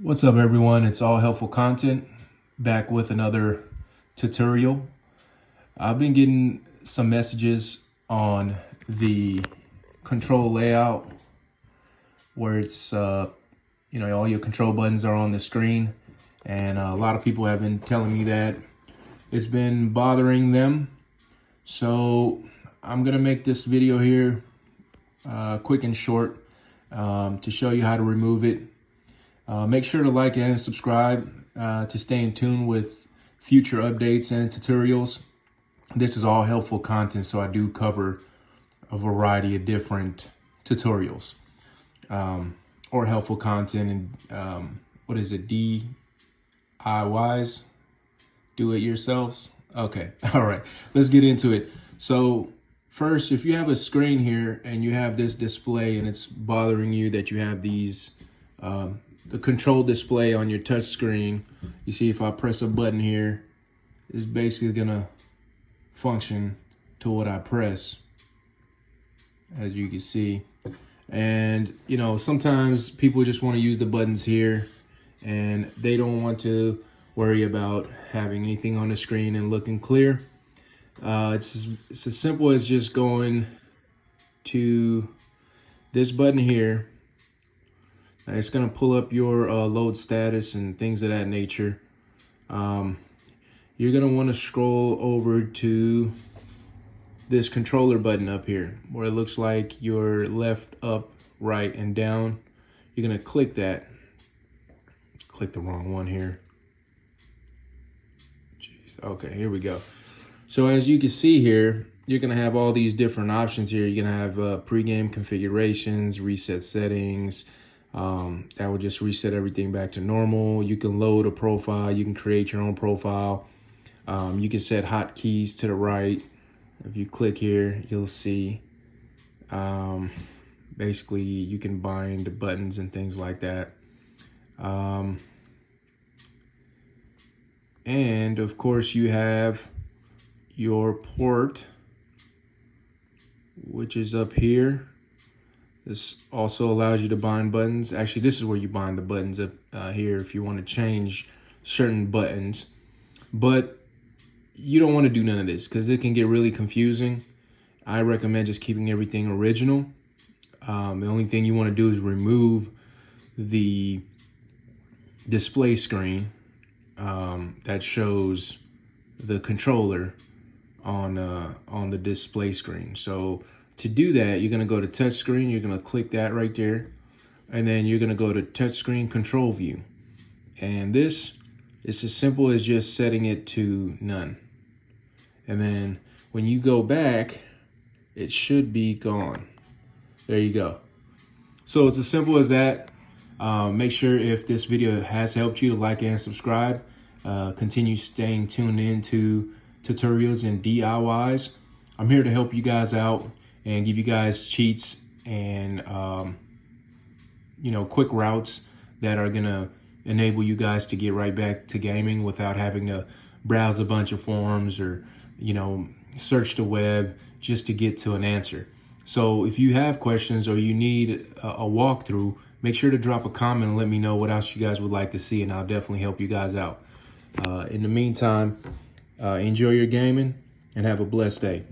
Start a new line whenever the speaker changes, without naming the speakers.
What's up everyone, it's All Helpful Content, back with another tutorial. I've been getting some messages on the control layout where it's, all your control buttons are on the screen, and a lot of people have been telling me that it's been bothering them. So I'm gonna make this video here quick and short to show you how to remove it. Make sure to like and subscribe to stay in tune with future updates and tutorials. This is all helpful content, so I do cover a variety of different tutorials or helpful content and what is it, DIYs, do it yourselves. Okay, all right, let's get into it. So first, if you have a screen here and you have this display and it's bothering you that you have these the control display on your touch screen, you see if I press a button here, it's basically gonna function to what I press, as you can see. And sometimes people just want to use the buttons here and they don't want to worry about having anything on the screen and looking clear. It's as simple as just going to this button here. It's going to pull up your load status and things of that nature. You're going to want to scroll over to this controller button up here where it looks like your left, up, right, and down. You're going to click that. Click the wrong one here. Jeez. Okay, here we go. So as you can see here, you're going to have all these different options here. You're going to have pre-game configurations, reset settings. That will just reset everything back to normal. You can load a profile. You can create your own profile. You can set hotkeys to the right. If you click here, you'll see basically you can bind buttons and things like that. And of course you have your port, which is up here. This also allows you to bind buttons. Actually, this is where you bind the buttons up here if you want to change certain buttons. But you don't want to do none of this because it can get really confusing. I recommend just keeping everything original. The only thing you want to do is remove the display screen that shows the controller on the display screen. So to do that, you're going to go to touch screen. You're going to click that right there. And then you're going to go to touch screen control view. And this is as simple as just setting it to none. And then when you go back, it should be gone. There you go. So it's as simple as that. Make sure if this video has helped you to like and subscribe. Continue staying tuned into tutorials and DIYs. I'm here to help you guys out and give you guys cheats and quick routes that are gonna enable you guys to get right back to gaming without having to browse a bunch of forums or search the web just to get to an answer. So if you have questions or you need a walkthrough, make sure to drop a comment and let me know what else you guys would like to see, and I'll definitely help you guys out. In the meantime, enjoy your gaming and have a blessed day.